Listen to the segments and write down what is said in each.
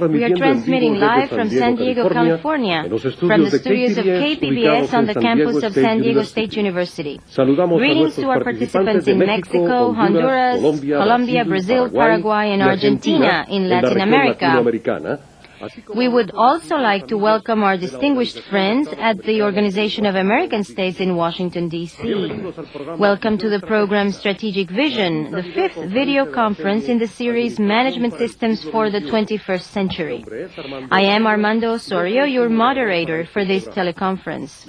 We are transmitting live from San Diego, California, from the studios of KPBS on the campus of San Diego State University. Greetings to our participants in Mexico, Honduras, Colombia, Brazil, Paraguay, and Argentina in Latin America. We would also like to welcome our distinguished friends at the Organization of American States in Washington, D.C. Welcome to the program Strategic Vision, the fifth video conference in the series Management Systems for the 21st Century. I am Armando Osorio, your moderator for this teleconference.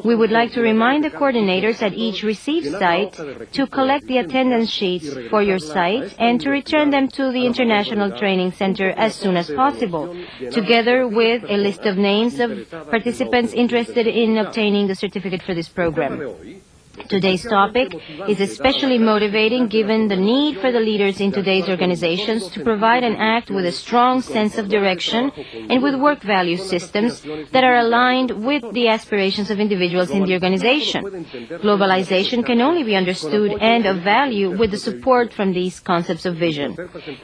We would like to remind the coordinators at each receive site to collect the attendance sheets for your site and to return them to the International Training Center as soon as possible, together with a list of names of participants interested in obtaining the certificate for this program. Today's topic is especially motivating given the need for the leaders in today's organizations to provide and act with a strong sense of direction and with work value systems that are aligned with the aspirations of individuals in the organization. Globalization can only be understood and of value with the support from these concepts of vision.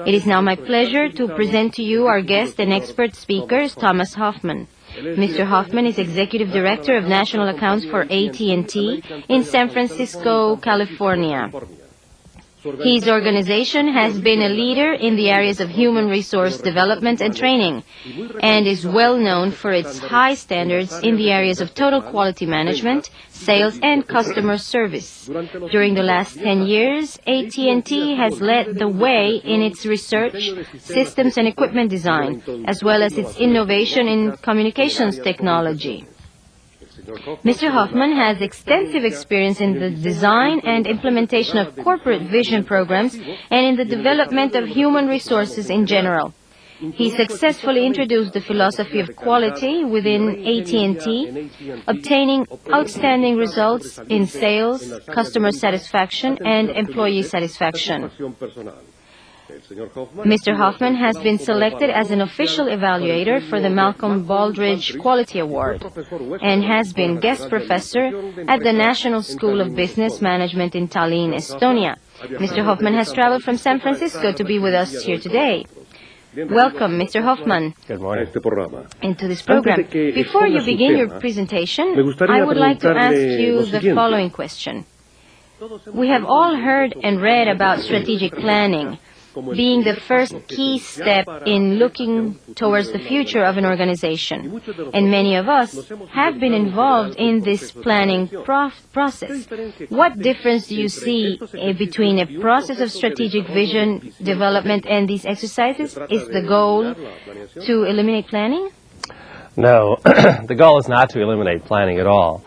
It is now my pleasure to present to you our guest and expert speakers, Thomas Hoffmann. Mr. Hoffmann is Executive Director of National Accounts for AT&T in San Francisco, California. His organization has been a leader in the areas of human resource development and training, and is well known for its high standards in the areas of total quality management, sales, and customer service. During the last 10 years, AT&T has led the way in its research, systems, and equipment design, as well as its innovation in communications technology. Mr. Hoffmann has extensive experience in the design and implementation of corporate vision programs and in the development of human resources in general. He successfully introduced the philosophy of quality within AT&T, obtaining outstanding results in sales, customer satisfaction, and employee satisfaction. Mr. Hoffmann has been selected as an official evaluator for the Malcolm Baldrige Quality Award and has been guest professor at the National School of Business Management in Tallinn, Estonia. Mr. Hoffmann has traveled from San Francisco to be with us here today. Welcome, Mr. Hoffmann, into this program. Before you begin your presentation, I would like to ask you the following question. We have all heard and read about strategic planning being the first key step in looking towards the future of an organization. And many of us have been involved in this planning process. What difference do you see between a process of strategic vision development and these exercises? Is the goal to eliminate planning? No, the goal is not to eliminate planning at all.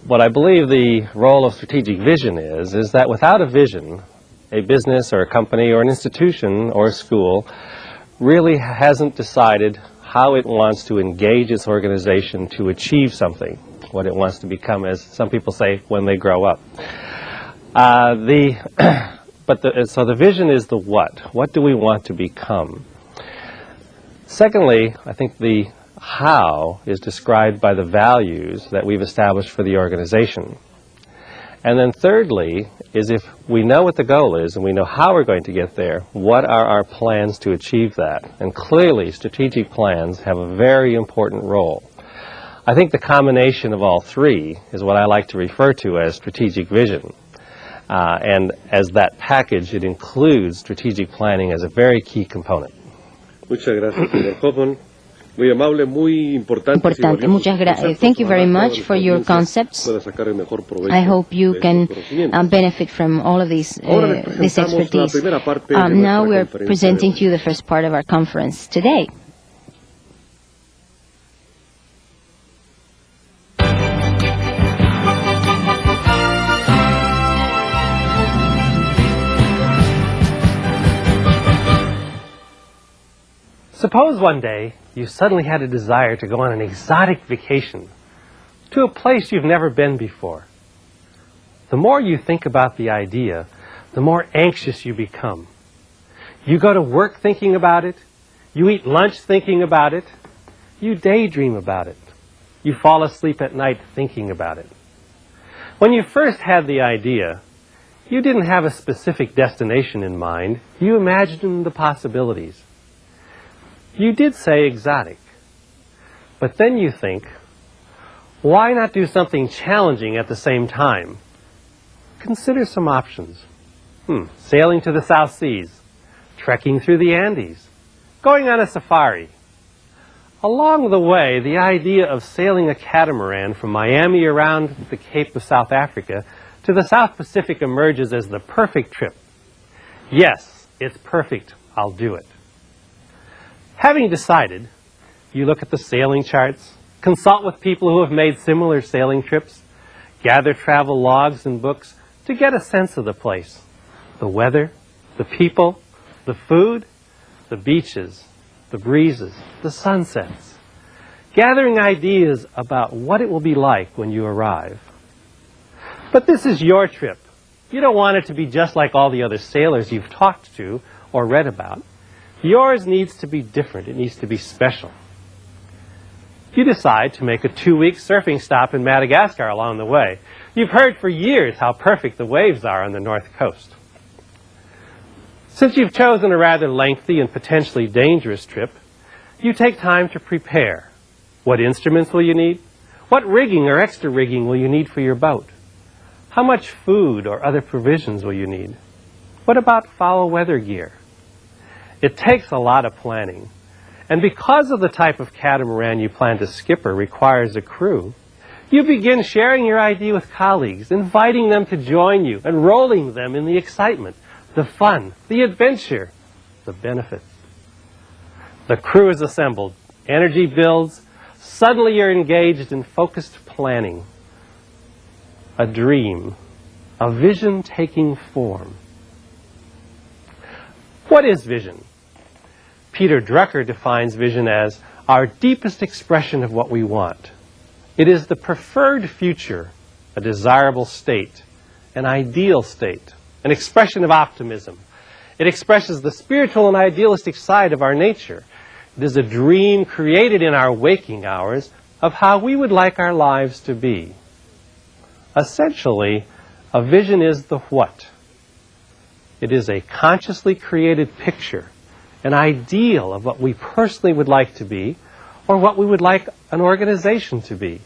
What I believe the role of strategic vision is that without a vision, a business or a company or an institution or a school really hasn't decided how it wants to engage its organization to achieve something, what it wants to become, as some people say, when they grow up. So the vision is the what. What do we want to become? Secondly, I think the how is described by the values that we've established for the organization. And then thirdly is if we know what the goal is and we know how we're going to get there, what are our plans to achieve that? And clearly strategic plans have a very important role. I think the combination of all three is what I like to refer to as strategic vision. And as that package, it includes strategic planning as a very key component. Muchas gracias, señor Hoffmann. Muy amable, muy importante. Muchas gracias. Thank you very much for your concepts. I hope you can benefit from all of this expertise. Now we are presenting to you the first part of our conference today. Suppose one day you suddenly had a desire to go on an exotic vacation to a place you've never been before. The more you think about the idea, the more anxious you become. You go to work thinking about it. You eat lunch thinking about it. You daydream about it. You fall asleep at night thinking about it. When you first had the idea, you didn't have a specific destination in mind. You imagined the possibilities. You did say exotic. But then you think, why not do something challenging at the same time? Consider some options. Sailing to the South Seas, trekking through the Andes, going on a safari. Along the way, the idea of sailing a catamaran from Miami around the Cape of South Africa to the South Pacific emerges as the perfect trip. Yes, it's perfect. I'll do it. Having decided, you look at the sailing charts, consult with people who have made similar sailing trips, gather travel logs and books to get a sense of the place, the weather, the people, the food, the beaches, the breezes, the sunsets, gathering ideas about what it will be like when you arrive. But this is your trip. You don't want it to be just like all the other sailors you've talked to or read about. Yours needs to be different. It needs to be special. You decide to make a 2-week surfing stop in Madagascar along the way. You've heard for years how perfect the waves are on the north coast. Since you've chosen a rather lengthy and potentially dangerous trip, you take time to prepare. What instruments will you need? What rigging or extra rigging will you need for your boat? How much food or other provisions will you need? What about foul weather gear? It takes a lot of planning. And because of the type of catamaran you plan to skipper requires a crew, you begin sharing your idea with colleagues, inviting them to join you, enrolling them in the excitement, the fun, the adventure, the benefits. The crew is assembled. Energy builds. Suddenly you're engaged in focused planning. A dream, a vision taking form. What is vision? Peter Drucker defines vision as our deepest expression of what we want. It is the preferred future, a desirable state, an ideal state, an expression of optimism. It expresses the spiritual and idealistic side of our nature. It is a dream created in our waking hours of how we would like our lives to be. Essentially, a vision is the what. It is a consciously created picture, an ideal of what we personally would like to be, or what we would like an organization to be.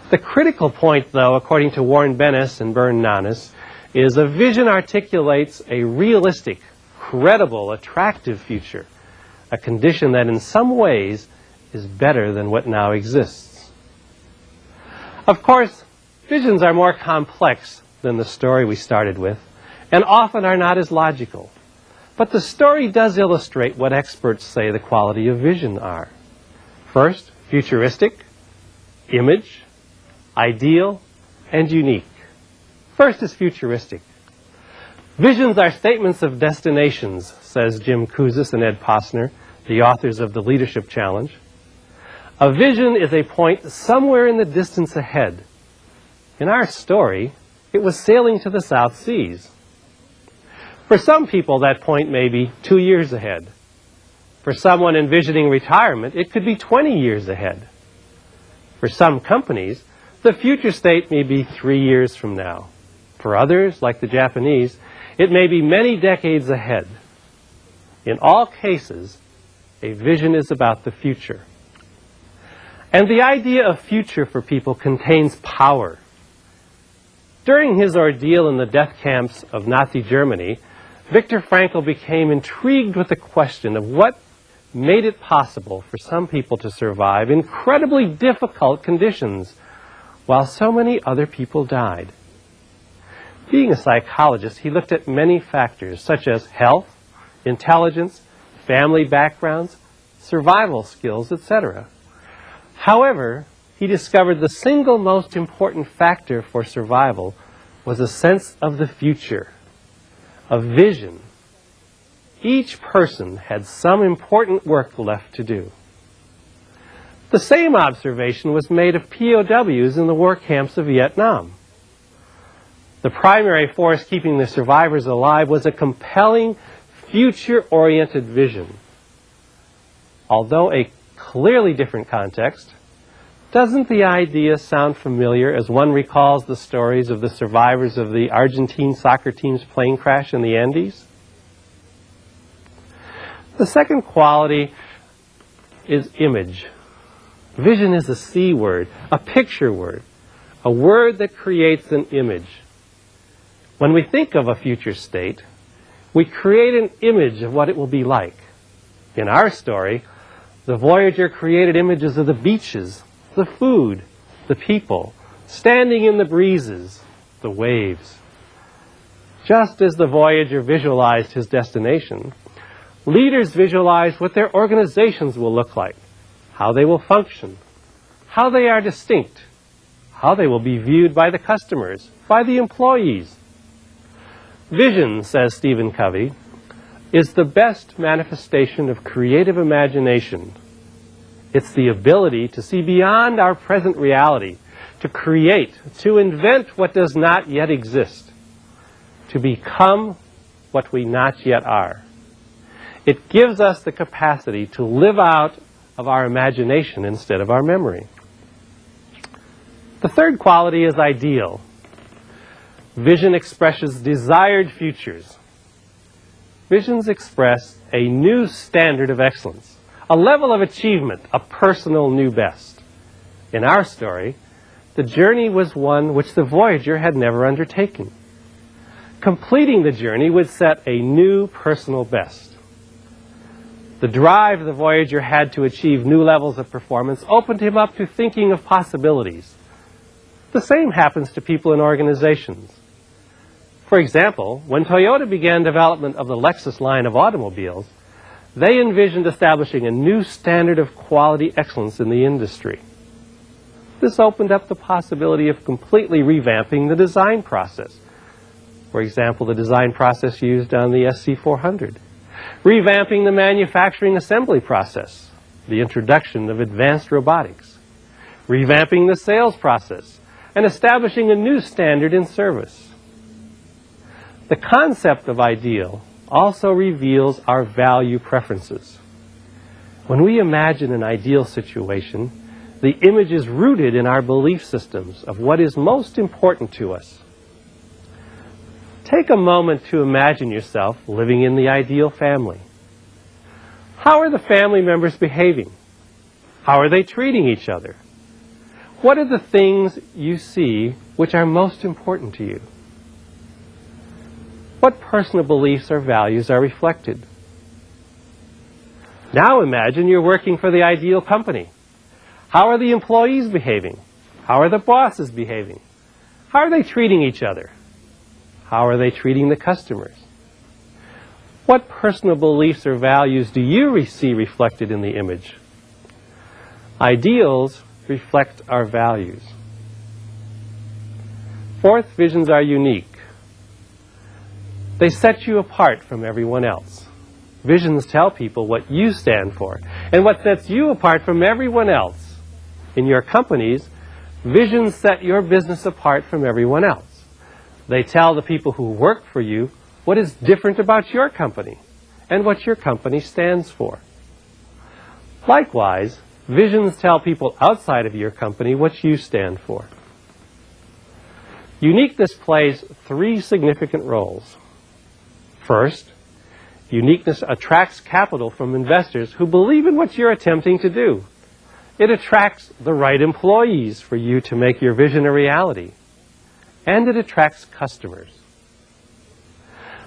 The critical point, though, according to Warren Bennis and Bern Nanas, is a vision articulates a realistic, credible, attractive future, a condition that in some ways is better than what now exists. Of course, visions are more complex than the story we started with, and often are not as logical. But the story does illustrate what experts say the quality of vision are. First, futuristic, image, ideal, and unique. First is futuristic. Visions are statements of destinations, says Jim Kouzes and Ed Posner, the authors of The Leadership Challenge. A vision is a point somewhere in the distance ahead. In our story, it was sailing to the South Seas. For some people, that point may be 2 years ahead. For someone envisioning retirement, it could be 20 years ahead. For some companies, the future state may be 3 years from now. For others, like the Japanese, it may be many decades ahead. In all cases, a vision is about the future. And the idea of future for people contains power. During his ordeal in the death camps of Nazi Germany, Viktor Frankl became intrigued with the question of what made it possible for some people to survive incredibly difficult conditions while so many other people died. Being a psychologist, he looked at many factors such as health, intelligence, family backgrounds, survival skills, etc. However, he discovered the single most important factor for survival was a sense of the future, a vision. each person had some important work left to do. The same observation was made of POWs in the war camps of Vietnam. The primary force keeping the survivors alive was a compelling, future-oriented vision. Although a clearly different context, doesn't the idea sound familiar as one recalls the stories of the survivors of the Argentine soccer team's plane crash in the Andes? The second quality is image. Vision is a C word, a picture word, a word that creates an image. When we think of a future state, we create an image of what it will be like. In our story, the Voyager created images of the beaches, the food, the people, standing in the breezes, the waves. Just as the Voyager visualized his destination, leaders visualize what their organizations will look like, how they will function, how they are distinct, how they will be viewed by the customers, by the employees. Vision, says Stephen Covey, is the best manifestation of creative imagination. It's the ability to see beyond our present reality, to create, to invent what does not yet exist, to become what we not yet are. It gives us the capacity to live out of our imagination instead of our memory. The third quality is ideal. Vision expresses desired futures. Visions express a new standard of excellence, a level of achievement, a personal new best. In our story, the journey was one which the Voyager had never undertaken. Completing the journey would set a new personal best. The drive the Voyager had to achieve new levels of performance opened him up to thinking of possibilities. The same happens to people in organizations. For example, when Toyota began development of the Lexus line of automobiles, they envisioned establishing a new standard of quality excellence in the industry. This opened up the possibility of completely revamping the design process. For example, the design process used on the SC400. Revamping the manufacturing assembly process, the introduction of advanced robotics. Revamping the sales process, and establishing a new standard in service. The concept of ideal also reveals our value preferences. When we imagine an ideal situation, the image is rooted in our belief systems of what is most important to us. Take a moment to imagine yourself living in the ideal family. How are the family members behaving? How are they treating each other? What are the things you see which are most important to you? What personal beliefs or values are reflected? Now imagine you're working for the ideal company. How are the employees behaving? How are the bosses behaving? How are they treating each other? How are they treating the customers? What personal beliefs or values do you see reflected in the image? Ideals reflect our values. Fourth, visions are unique. They set you apart from everyone else. Visions tell people what you stand for and what sets you apart from everyone else. In your companies, visions set your business apart from everyone else. They tell the people who work for you what is different about your company and what your company stands for. Likewise, visions tell people outside of your company what you stand for. Uniqueness plays three significant roles. First, uniqueness attracts capital from investors who believe in what you're attempting to do. It attracts the right employees for you to make your vision a reality. And it attracts customers.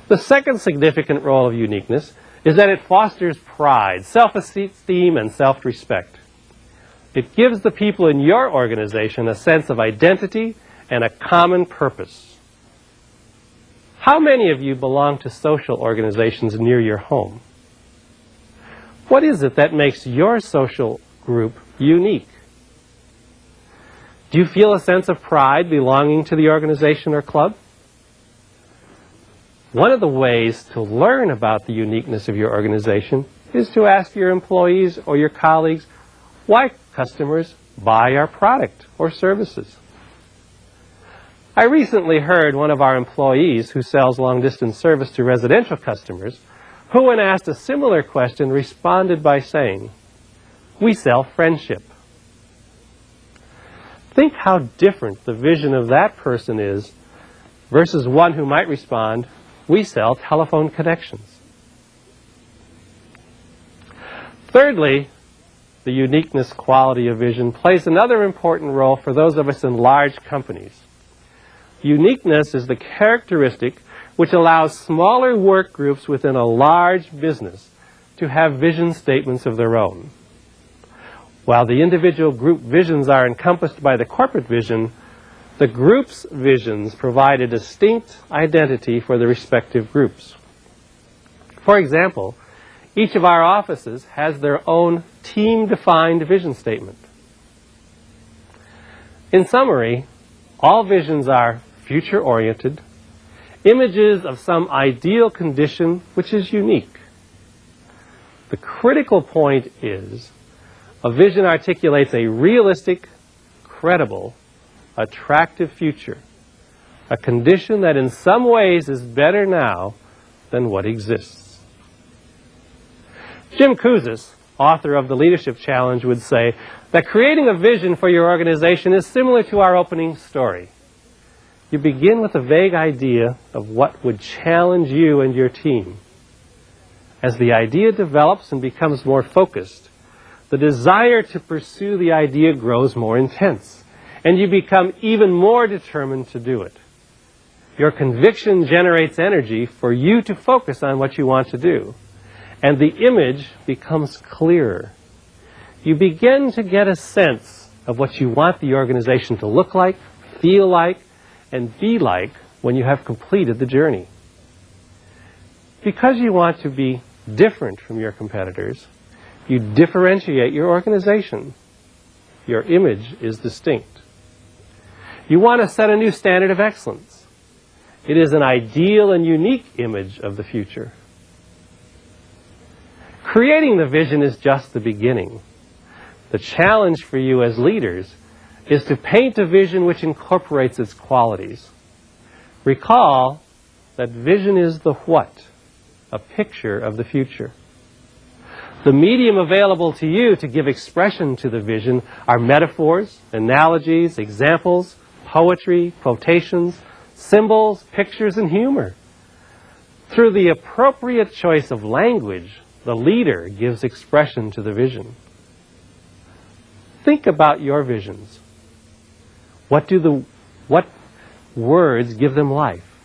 The second significant role of uniqueness is that it fosters pride, self-esteem, and self-respect. It gives the people in your organization a sense of identity and a common purpose. How many of you belong to social organizations near your home? What is it that makes your social group unique? Do you feel a sense of pride belonging to the organization or club? One of the ways to learn about the uniqueness of your organization is to ask your employees or your colleagues why customers buy our product or services. I recently heard one of our employees who sells long-distance service to residential customers, who when asked a similar question responded by saying, "We sell friendship." Think how different the vision of that person is versus one who might respond, "We sell telephone connections." Thirdly, the uniqueness quality of vision plays another important role for those of us in large companies. Uniqueness is the characteristic which allows smaller work groups within a large business to have vision statements of their own. While the individual group visions are encompassed by the corporate vision, the group's visions provide a distinct identity for the respective groups. For example, each of our offices has their own team-defined vision statement. In summary, all visions are future-oriented, images of some ideal condition which is unique. The critical point is, a vision articulates a realistic, credible, attractive future, a condition that in some ways is better now than what exists. Jim Kouzes, author of The Leadership Challenge, would say that creating a vision for your organization is similar to our opening story. You begin with a vague idea of what would challenge you and your team. As the idea develops and becomes more focused, the desire to pursue the idea grows more intense, and you become even more determined to do it. Your conviction generates energy for you to focus on what you want to do, and the image becomes clearer. You begin to get a sense of what you want the organization to look like, feel like, and be like when you have completed the journey. Because you want to be different from your competitors, you differentiate your organization. Your image is distinct. You want to set a new standard of excellence. It is an ideal and unique image of the future. Creating the vision is just the beginning. The challenge for you as leaders is to paint a vision which incorporates its qualities. Recall that vision is the what, a picture of the future. The medium available to you to give expression to the vision are metaphors, analogies, examples, poetry, quotations, symbols, pictures, and humor. Through the appropriate choice of language, the leader gives expression to the vision. Think about your visions. What words give them life?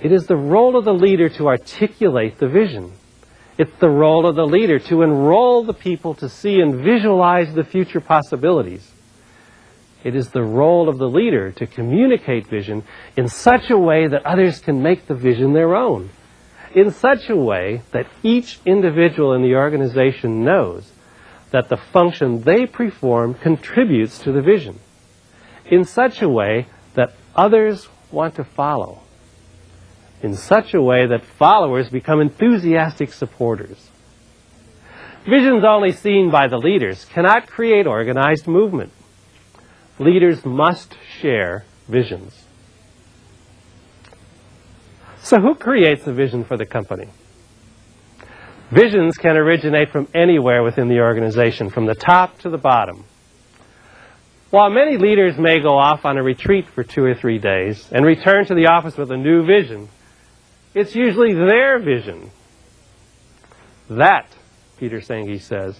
It is the role of the leader to articulate the vision. It's the role of the leader to enroll the people to see and visualize the future possibilities. It is the role of the leader to communicate vision in such a way that others can make the vision their own, in such a way that each individual in the organization knows that the function they perform contributes to the vision, in such a way that others want to follow, in such a way that followers become enthusiastic supporters. Visions only seen by the leaders cannot create organized movement. Leaders must share visions. So who creates the vision for the company? Visions can originate from anywhere within the organization, from the top to the bottom. While many leaders may go off on a retreat for 2 or 3 days and return to the office with a new vision, it's usually their vision. That, Peter Senge says,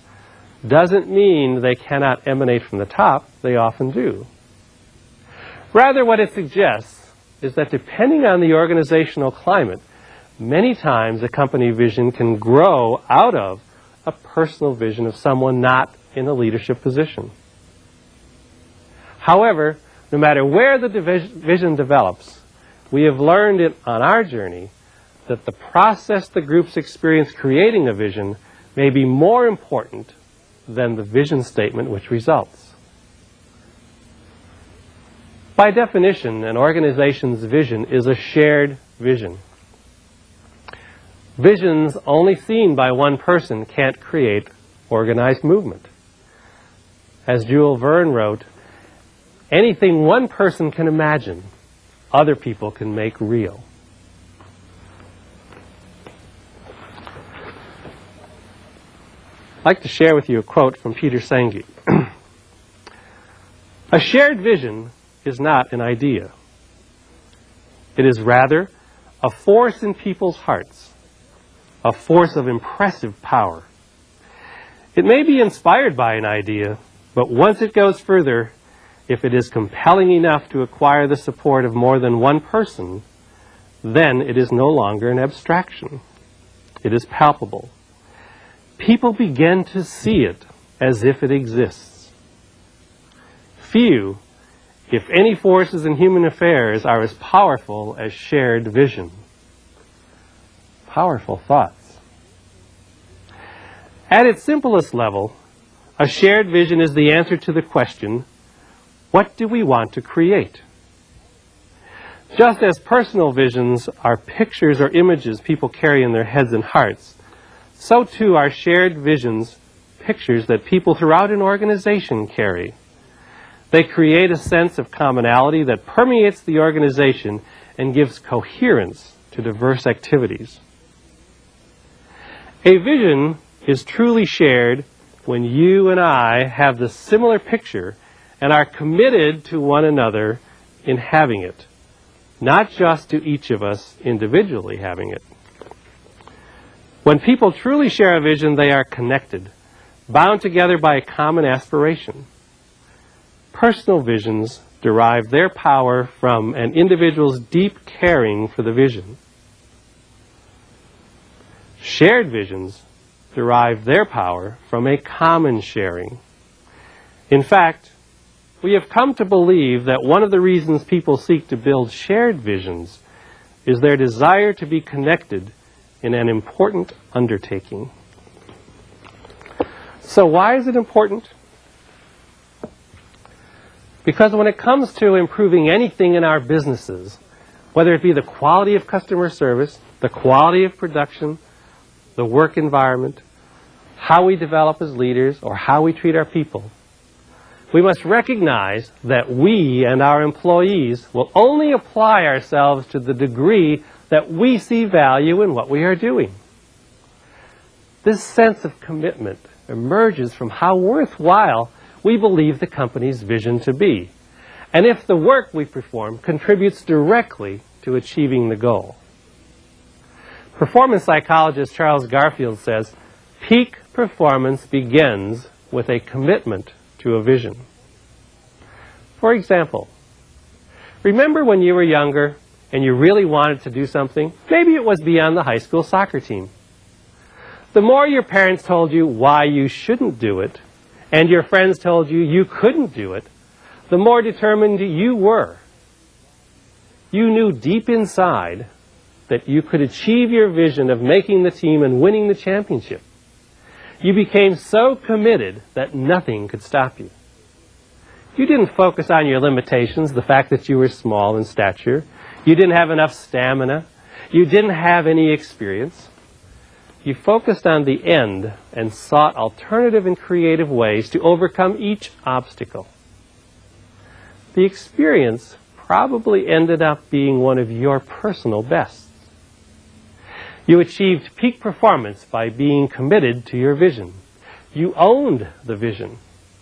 doesn't mean they cannot emanate from the top. They often do. Rather, what it suggests is that depending on the organizational climate, many times a company vision can grow out of a personal vision of someone not in a leadership position. However, no matter where the vision develops, we have learned on our journey that the process the groups experience creating a vision may be more important than the vision statement which results. By definition, an organization's vision is a shared vision. Visions only seen by one person can't create organized movement. As Jules Verne wrote, anything one person can imagine, other people can make real. I'd like to share with you a quote from Peter Senge. A shared vision is not an idea. It is rather a force in people's hearts, a force of impressive power. It may be inspired by an idea, but once it goes further, if it is compelling enough to acquire the support of more than one person, then it is no longer an abstraction. It is palpable. People begin to see it as if it exists. Few, if any, forces in human affairs are as powerful as shared vision. Powerful thoughts. At its simplest level, a shared vision is the answer to the question, what do we want to create? Just as personal visions are pictures or images people carry in their heads and hearts, so too are shared visions pictures that people throughout an organization carry. They create a sense of commonality that permeates the organization and gives coherence to diverse activities. A vision is truly shared when you and I have the similar picture and are committed to one another in having it, not just to each of us individually having it. When people truly share a vision, they are connected, bound together by a common aspiration. Personal visions derive their power from an individual's deep caring for the vision. Shared visions derive their power from a common sharing. In fact, we have come to believe that one of the reasons people seek to build shared visions is their desire to be connected in an important undertaking. So why is it important? Because when it comes to improving anything in our businesses, whether it be the quality of customer service, the quality of production, the work environment, how we develop as leaders, or how we treat our people, we must recognize that we and our employees will only apply ourselves to the degree that we see value in what we are doing. This sense of commitment emerges from how worthwhile we believe the company's vision to be, and if the work we perform contributes directly to achieving the goal. Performance psychologist Charles Garfield says, peak performance begins with a commitment to a vision. For example, remember when you were younger and you really wanted to do something? Maybe it was be on the high school soccer team. The more your parents told you why you shouldn't do it, and your friends told you you couldn't do it, the more determined you were. You knew deep inside that you could achieve your vision of making the team and winning the championship. You became so committed that nothing could stop you. You didn't focus on your limitations, the fact that you were small in stature. You didn't have enough stamina. You didn't have any experience. You focused on the end and sought alternative and creative ways to overcome each obstacle. The experience probably ended up being one of your personal bests. You achieved peak performance by being committed to your vision. You owned the vision.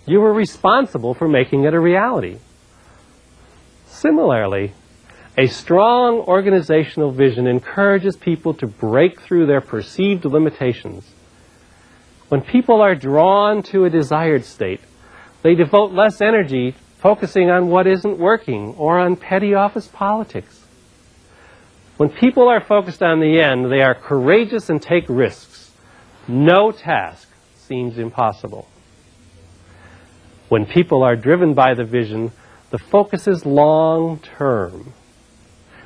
You were responsible for making it a reality. Similarly, a strong organizational vision encourages people to break through their perceived limitations. When people are drawn to a desired state, they devote less energy focusing on what isn't working or on petty office politics. When people are focused on the end, they are courageous and take risks. No task seems impossible. When people are driven by the vision, the focus is long-term.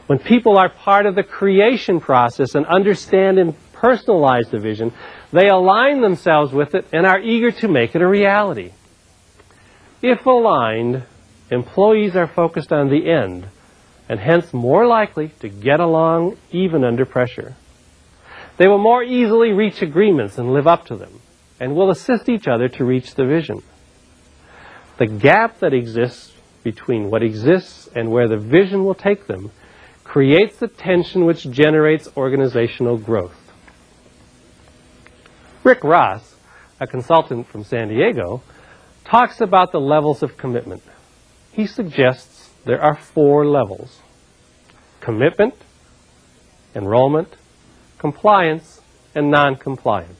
When people are part of the creation process and understand and personalize the vision, they align themselves with it and are eager to make it a reality. If aligned, employees are focused on the end and hence more likely to get along even under pressure. They will more easily reach agreements and live up to them, and will assist each other to reach the vision. The gap that exists between what exists and where the vision will take them creates the tension which generates organizational growth. Rick Ross, a consultant from San Diego, talks about the levels of commitment. He suggests there are 4 levels: commitment, enrollment, compliance, and non-compliance.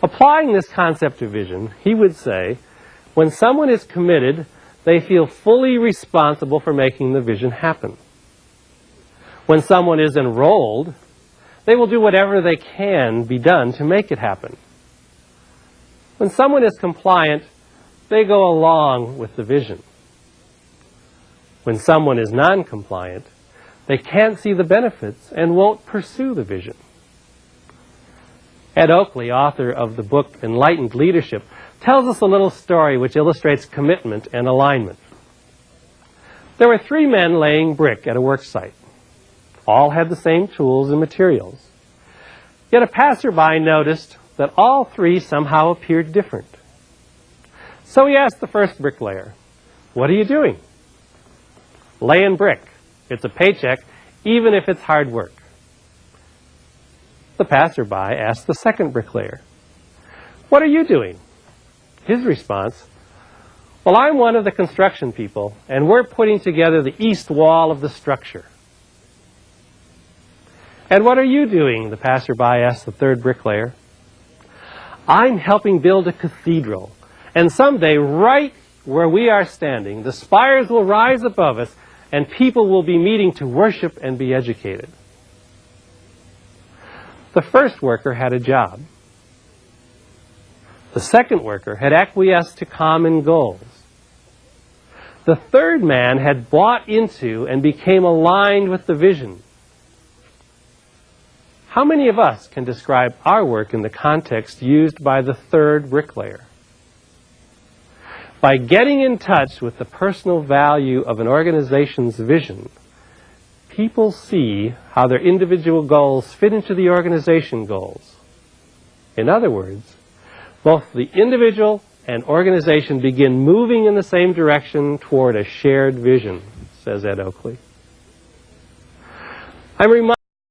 Applying this concept to vision, he would say, when someone is committed, they feel fully responsible for making the vision happen. When someone is enrolled, they will do whatever they can be done to make it happen. When someone is compliant, they go along with the vision. When someone is non-compliant, they can't see the benefits and won't pursue the vision. Ed Oakley, author of the book Enlightened Leadership, tells us a little story which illustrates commitment and alignment. There were 3 men laying brick at a work site. All had the same tools and materials. Yet a passerby noticed that all 3 somehow appeared different. So he asked the first bricklayer, "What are you doing?" "Laying brick. It's a paycheck, even if it's hard work." The passerby asked the second bricklayer, "What are you doing?" His response, "Well, I'm one of the construction people, and we're putting together the east wall of the structure." "And what are you doing?" the passerby asked the third bricklayer. "I'm helping build a cathedral, and someday, right where we are standing, the spires will rise above us, and people will be meeting to worship and be educated." The first worker had a job. The second worker had acquiesced to common goals. The third man had bought into and became aligned with the vision. How many of us can describe our work in the context used by the third bricklayer? By getting in touch with the personal value of an organization's vision, people see how their individual goals fit into the organization goals. In other words, both the individual and organization begin moving in the same direction toward a shared vision, says Ed Oakley. I'm reminded